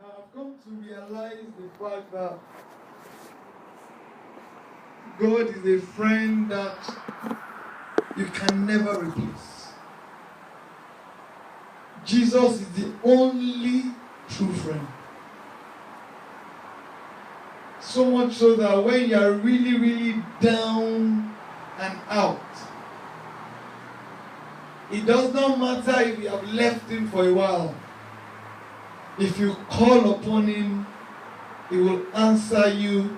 I've come to realize the fact that God is a friend that you can never replace. Jesus is the only true friend. So much so that when you are really, really down and out, it does not matter if you have left him for a while. If you call upon him, he will answer you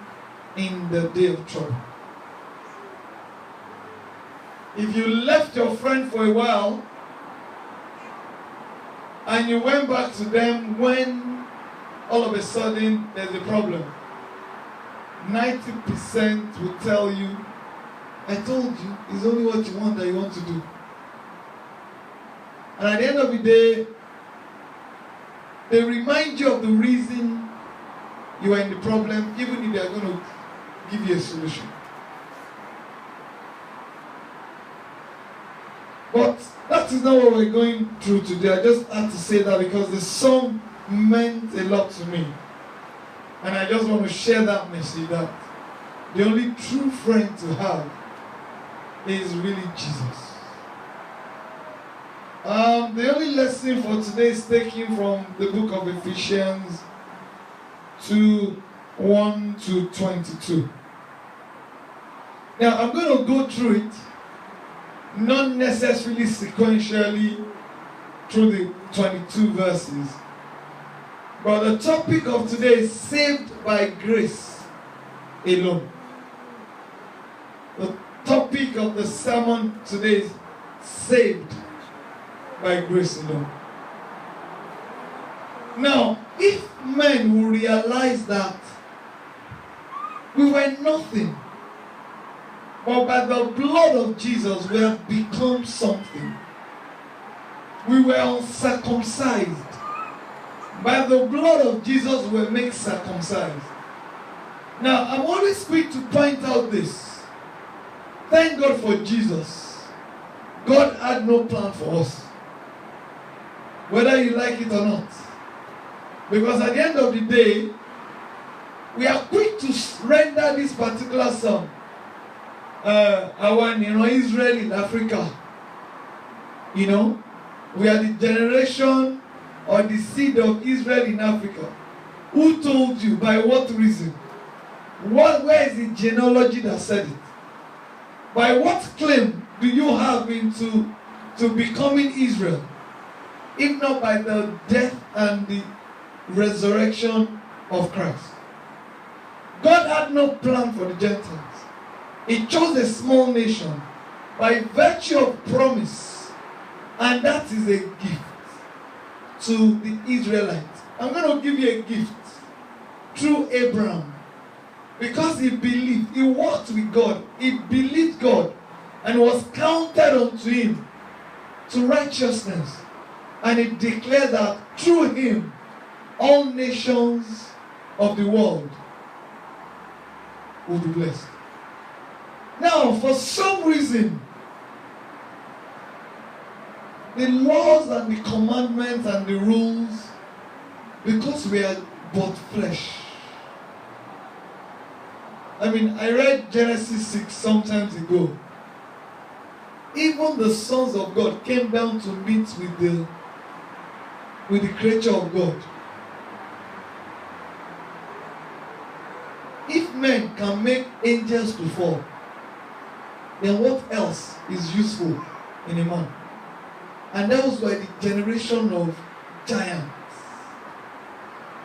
in the day of trouble. If you left your friend for a while and you went back to them when all of a sudden there's a problem, 90% will tell you, I told you, it's only what you want that you want to do. And at the end of the day, they remind you of the reason you are in the problem, even if they are going to give you a solution. But that is not what we're going through today. I just had to say that because the song meant a lot to me. And I just want to share that message that the only true friend to have is really Jesus. The only lesson for today is taken from the book of Ephesians 2:1 to 22. Now I'm going to go through it, not necessarily sequentially through the 22 verses. But the topic of today is saved by grace alone. The topic of the sermon today is saved by grace alone. Now, if men will realize that we were nothing, but by the blood of Jesus we have become something. We were uncircumcised. By the blood of Jesus we were made circumcised. Now, I'm always quick to point out this. Thank God for Jesus. God had no plan for us, whether you like it or not. Because at the end of the day, we are quick to render this particular song. Israel in Africa. We are the generation or the seed of Israel in Africa. Who told you? By what reason? Where is the genealogy that said it? By what claim do you have into becoming Israel? If not by the death and the resurrection of Christ. God had no plan for the Gentiles. He chose a small nation by virtue of promise, and that is a gift to the Israelites. I'm going to give you a gift through Abraham, because he believed, he walked with God, he believed God, and was counted unto him to righteousness. And he declared that through him, all nations of the world will be blessed. Now, for some reason, the laws and the commandments and the rules, because we are but flesh. I read Genesis 6 sometimes ago. Even the sons of God came down to meet with the creature of God. If men can make angels to fall, then what else is useful in a man? And those were the generation of giants.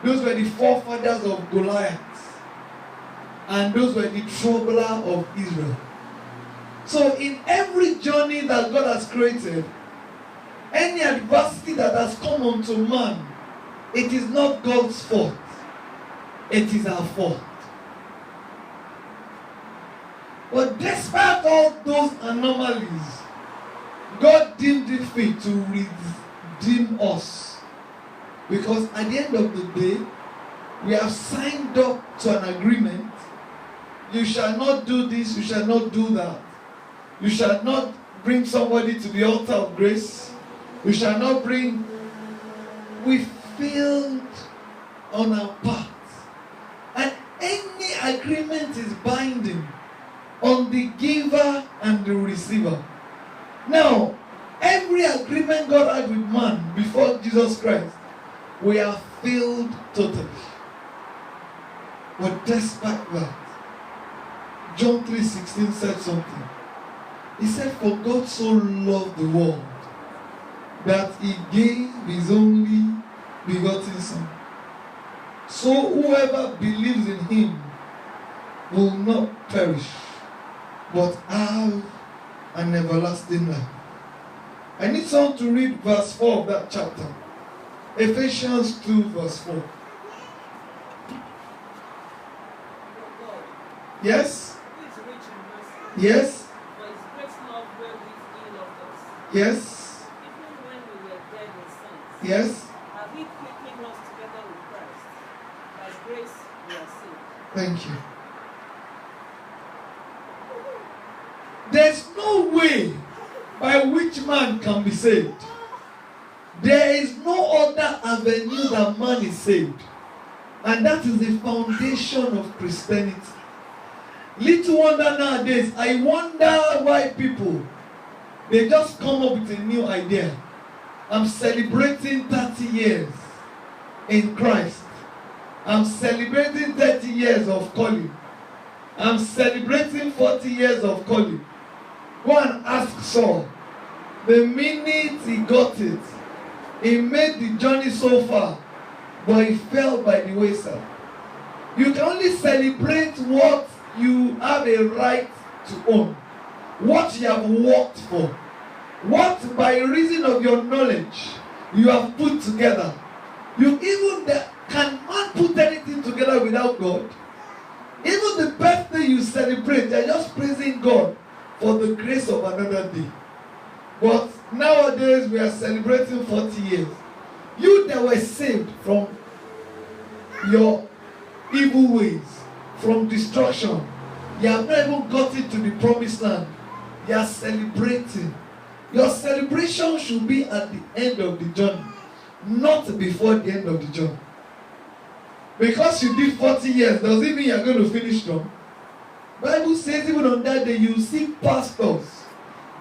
Those were the forefathers of Goliath. And those were the troubler of Israel. So in every journey that God has created, any adversity that has come unto man, it is not God's fault. It is our fault. But despite all those anomalies, God deemed it fit to redeem us. Because at the end of the day, we have signed up to an agreement. You shall not do this, you shall not do that. You shall not bring somebody to the altar of grace. You shall not bring. We failed on our part. And any agreement is binding on the giver and the receiver. Now, every agreement God had with man before Jesus Christ, we are failed totally. But despite that, John 3:16 said something. He said, "For God so loved the world that he gave his only begotten Son. So whoever believes in him will not perish, but have an everlasting life." I need someone to read verse 4 of that chapter. Ephesians 2 verse 4. Yes? Yes? Yes? Yes? Thank you. There's no way by which man can be saved. There is no other avenue that man is saved. And that is the foundation of Christianity. Little wonder nowadays, I wonder why people, they just come up with a new idea. I'm celebrating 30 years in Christ. I'm celebrating 30 years of calling. I'm celebrating 40 years of calling. Go and ask Saul. The minute he got it, he made the journey so far, but he fell by the wayside. You can only celebrate what you have a right to own, what you have worked for, what by reason of your knowledge you have put together. Can man put anything together without God? Even the birthday you celebrate, you're just praising God for the grace of another day. But nowadays we are celebrating 40 years. You that were saved from your evil ways, from destruction, you have not even gotten to the promised land. You are celebrating. Your celebration should be at the end of the journey, not before the end of the journey. Because you did 40 years, does it mean you are going to finish strong? Bible says even on that day you see pastors,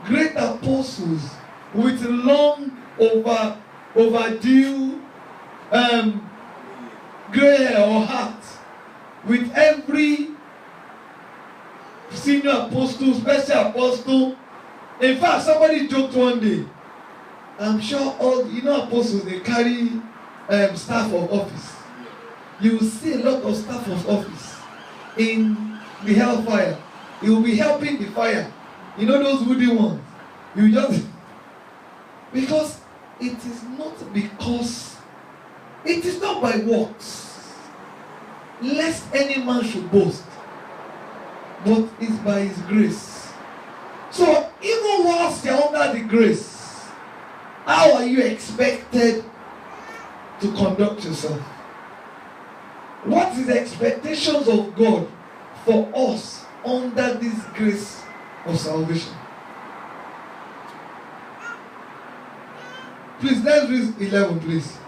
great apostles with long overdue gray hair or hat, with every senior apostle, special apostle. In fact, somebody joked one day, I'm sure all apostles, they carry staff of office. You will see a lot of staff of office in the hellfire. You will be helping the fire. You know those wooden ones. You just because it is not by works, lest any man should boast, but it's by his grace. So even whilst you're under the grace, how are you expected to conduct yourself? What is the expectations of God for us under this grace of salvation? Please, let's read 11, please.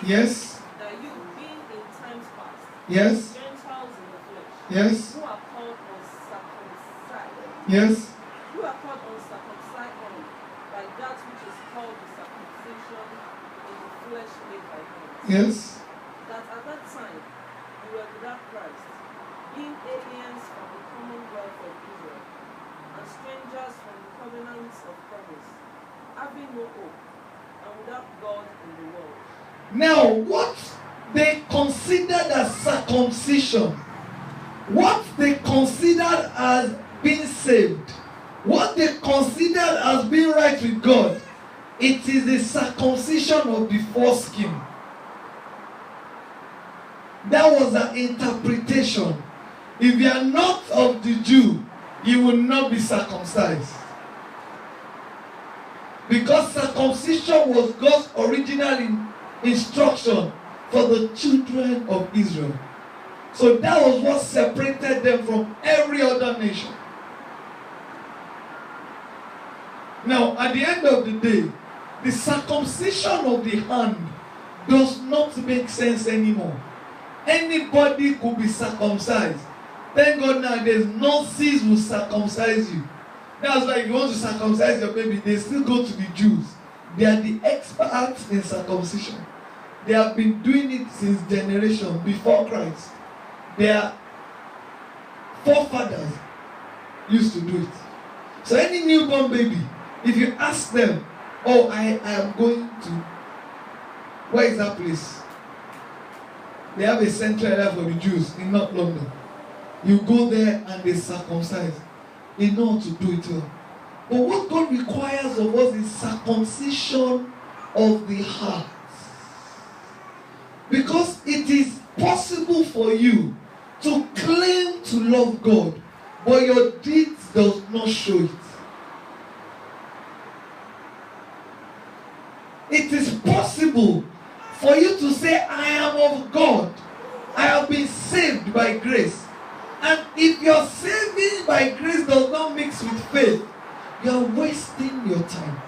Yes. That you being in times past, Yes. Gentiles in the flesh, Yes. who are called uncircumcised, Yes. who are called uncircumcised by that which is called the circumcision in the flesh made by hands. Yes. That at that time you were without Christ, being aliens from the commonwealth of Israel, and strangers from the covenants of promise, having no hope, and without God in the world. Now, what they considered as circumcision, what they considered as being saved, what they considered as being right with God, it is the circumcision of the foreskin. That was an interpretation. If you are not of the Jew, you will not be circumcised. Because circumcision was God's original instruction for the children of Israel. So that was what separated them from every other nation. Now, at the end of the day, the circumcision of the hand does not make sense anymore. Anybody could be circumcised. Thank God nowadays nurses will circumcise you. That's why if you want to circumcise your baby, they still go to the Jews. They are the experts in circumcision. They have been doing it since generation before Christ. Their forefathers used to do it. So any newborn baby, if you ask them, oh, I am going to, where is that place? They have a central area for the Jews in North London. You go there and they circumcise. They know how to do it well. But what God requires of us is circumcision of the heart. Because it is possible for you to claim to love God, but your deeds does not show it. It is possible for you to say, I am of God. I have been saved by grace. And if your saving by grace does not mix with faith, you are wasting your time.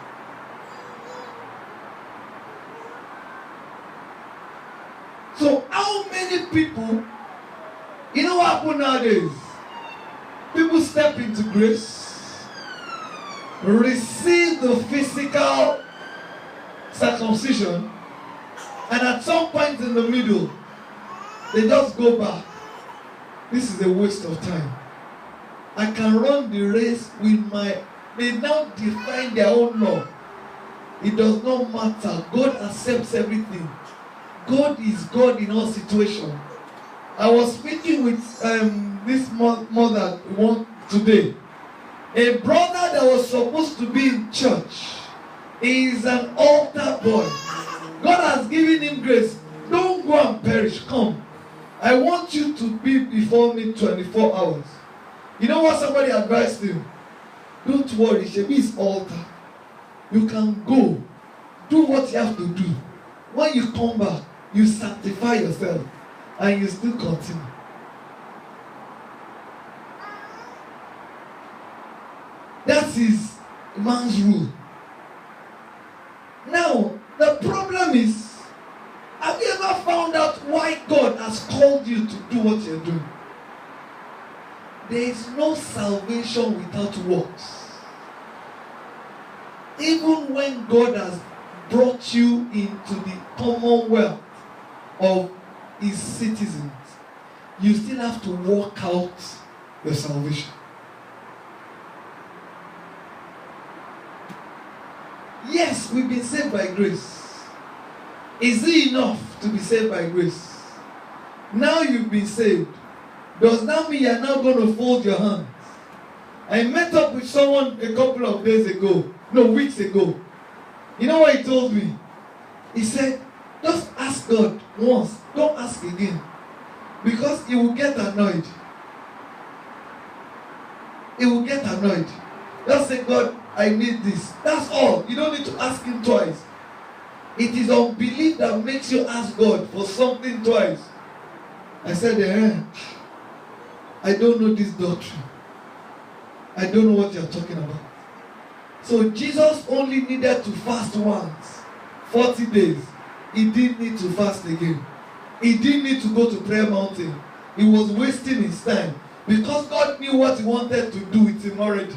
So how many people, you know what happens nowadays? People step into grace, receive the physical circumcision, and at some point in the middle, they just go back. This is a waste of time. I can run the race with my... They now define their own law. It does not matter. God accepts everything. God is God in all situations. I was speaking with this mother today. A brother that was supposed to be in church is an altar boy. God has given him grace. Don't go and perish. Come. I want you to be before me 24 hours. You know what somebody advised him? Don't worry, Shebi is altar. You can go. Do what you have to do. When you come back, you sanctify yourself and you still continue. That is man's rule. Now, the problem is, have you ever found out why God has called you to do what you're doing? There is no salvation without works. Even when God has brought you into the commonwealth of his citizens, you still have to work out your salvation. Yes, we've been saved by grace. Is it enough to be saved by grace? Now you've been saved. Does that mean you're now going to fold your hands? I met up with someone a couple of days ago. No, weeks ago. You know what he told me? He said, just ask God once. Don't ask again. Because he will get annoyed. He will get annoyed. Just say, God, I need this. That's all. You don't need to ask him twice. It is unbelief that makes you ask God for something twice. I said, I don't know this doctrine. I don't know what you're talking about. So Jesus only needed to fast once, 40 days. He didn't need to fast again. He didn't need to go to prayer mountain. He was wasting his time because God knew what he wanted to do with him already.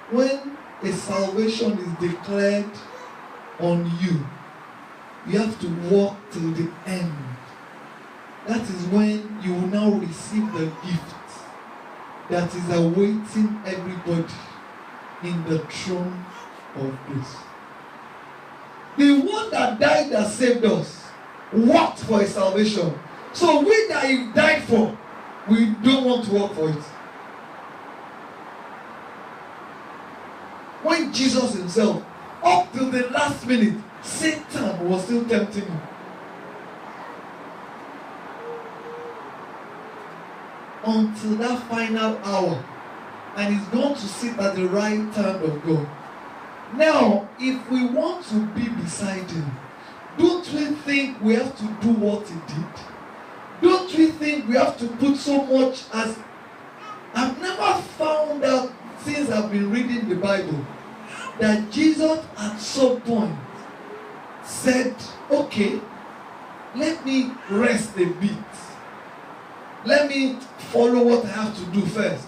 When a salvation is declared on you, you have to walk till the end. That is when you will now receive the gift that is awaiting everybody in the throne of grace. The one that died that saved us worked for his salvation. So we that he died for, we don't want to work for it. When Jesus himself, up till the last minute, Satan was still tempting him. Until that final hour. And he's going to sit at the right hand of God. Now, if we want to be beside him, don't we think we have to do what he did? Don't we think we have to put so much as... I've never found out since I've been reading the Bible that Jesus at some point said, okay, let me rest a bit. Let me follow what I have to do first.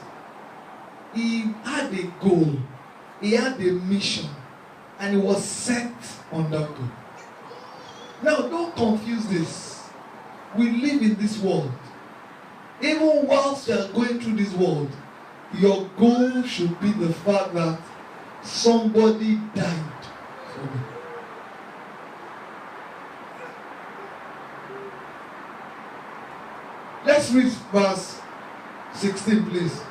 He had a goal. He had a mission. And he was set on that goal. Now, don't confuse this. We live in this world. Even whilst you are going through this world, your goal should be the fact that somebody died for you. Let's read verse 16, please.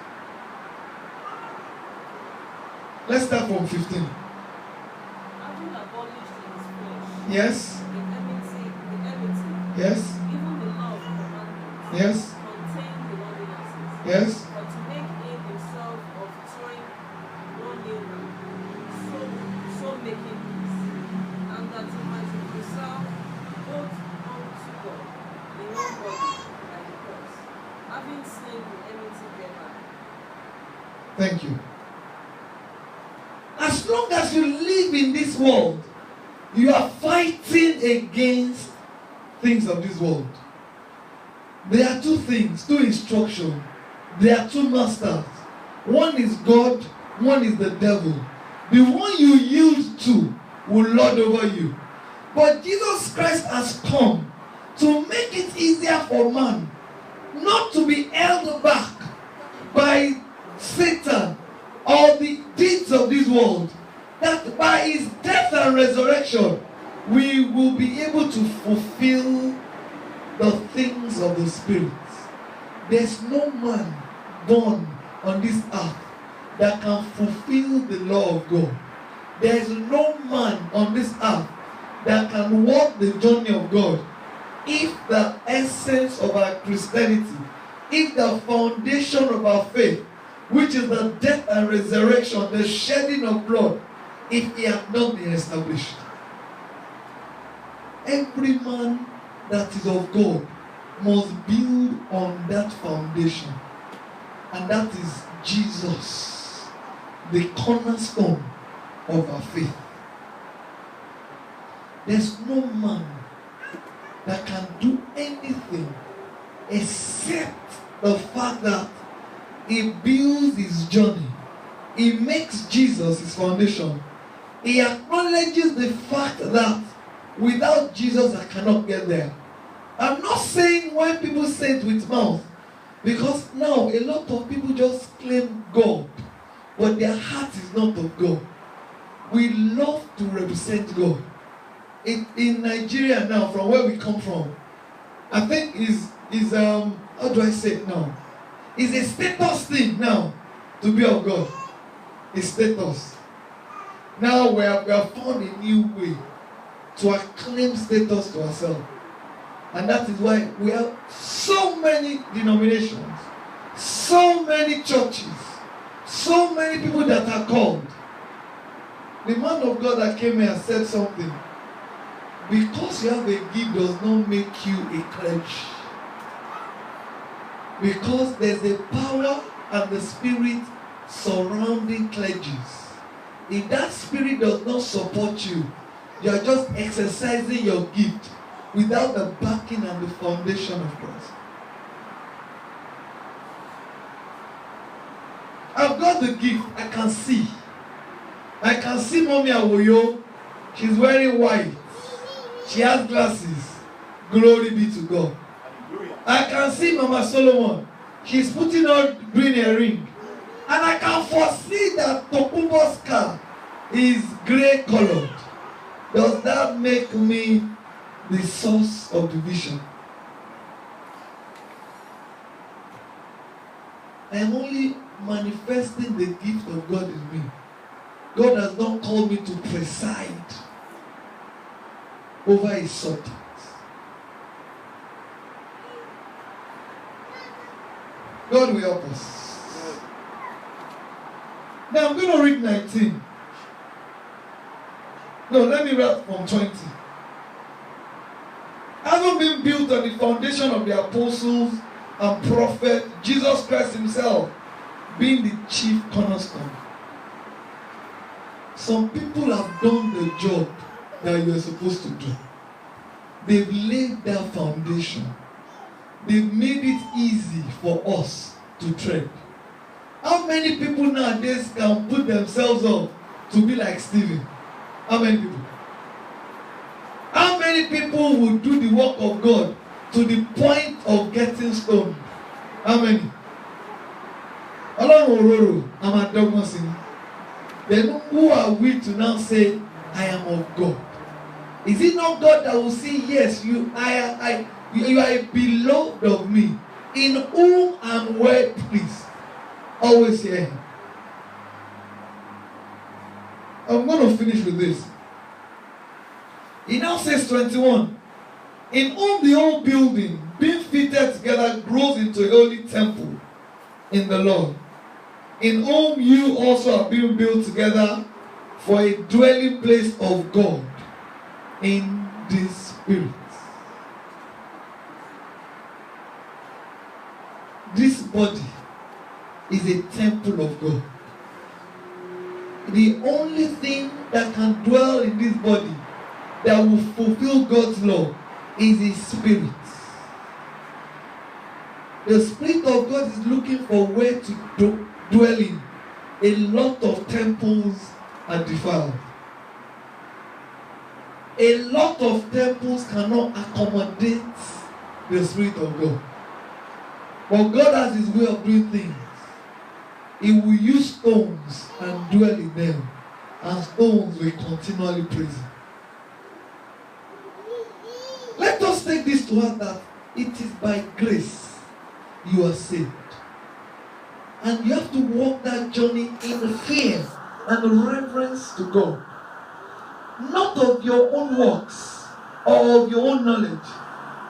Let's start from 15. Having abolished in his flesh Yes? the enmity, Yes? even the law of commandments, Yes? contained in ordinances, Yes? but to make in himself of time one new man, so making peace, and that he might reconcile both unto God in one body by the cross, having slain the enmity thereby. Thank you. As long as you live in this world, you are fighting against things of this world. There are two things, two instructions. There are two masters. One is God, one is the devil. The one you yield to will lord over you. But Jesus Christ has come to make it easier for man not to be held back by Satan or the deeds of this world, that by his death and resurrection we will be able to fulfill the things of the Spirit. There's no man born on this earth that can fulfill the law of God. There's no man on this earth that can walk the journey of God if the essence of our Christianity, if the foundation of our faith, which is the death and resurrection, the shedding of blood, if it had not been established. Every man that is of God must build on that foundation. And that is Jesus, the cornerstone of our faith. There's no man that can do anything except the fact that he builds his journey. He makes Jesus his foundation. He acknowledges the fact that without Jesus I cannot get there. I'm not saying when people say it with mouth, because now a lot of people just claim God, but their heart is not of God. We love to represent God. In Nigeria now, from where we come from, I think is how do I say it now? It's a status thing now to be of God. It's status. Now we have found a new way to acclaim status to ourselves. And that is why we have so many denominations, so many churches, so many people that are called. The man of God that came here said something. Because you have a gift does not make you a clergy. Because there's a power and the spirit surrounding clergies. If that spirit does not support you, you are just exercising your gift without the backing and the foundation of Christ. I've got the gift. I can see. I can see Mommy Awoyo. She's wearing white. She has glasses. Glory be to God. I can see Mama Solomon. She's putting on green earring. And I can foresee that Tokumbo's car is grey colored. Does that make me the source of the vision? I am only manifesting the gift of God in me. God has not called me to preside over his subjects. God will help us. Now I'm going to read 19. No, let me read from 20. Having been built on the foundation of the apostles and prophets, Jesus Christ himself being the chief cornerstone. Some people have done the job that you are supposed to do. They've laid their foundation. They've made it easy for us to tread. How many people nowadays can put themselves up to be like Stephen? How many people? How many people will do the work of God to the point of getting stoned? How many? Ọlọ́run òróró, a máa dọ́gbọ́n sí ni. Then who are we to now say, I am of God? Is it not God that will say, yes, you are a beloved of me, in whom I'm well pleased? Always hear him. I'm going to finish with this. He now says 21, in whom the whole building, being fitted together, grows into a holy temple in the Lord, in whom you also are being built together for a dwelling place of God in the Spirit. This body is a temple of God. The only thing that can dwell in this body that will fulfill God's law is His Spirit. The Spirit of God is looking for where to dwell in. A lot of temples are defiled. A lot of temples cannot accommodate the Spirit of God. But God has His way of doing things. He will use stones and dwell in them, and stones will continually praise Him. Let us take this to heart that it is by grace you are saved. And you have to walk that journey in fear and reverence to God. Not of your own works or of your own knowledge,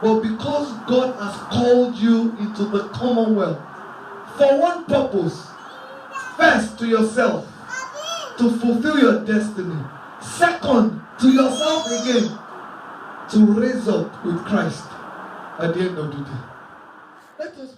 but because God has called you into the commonwealth for one purpose. First, to yourself, to fulfill your destiny. Second, to yourself again, to raise up with Christ at the end of the day. Let us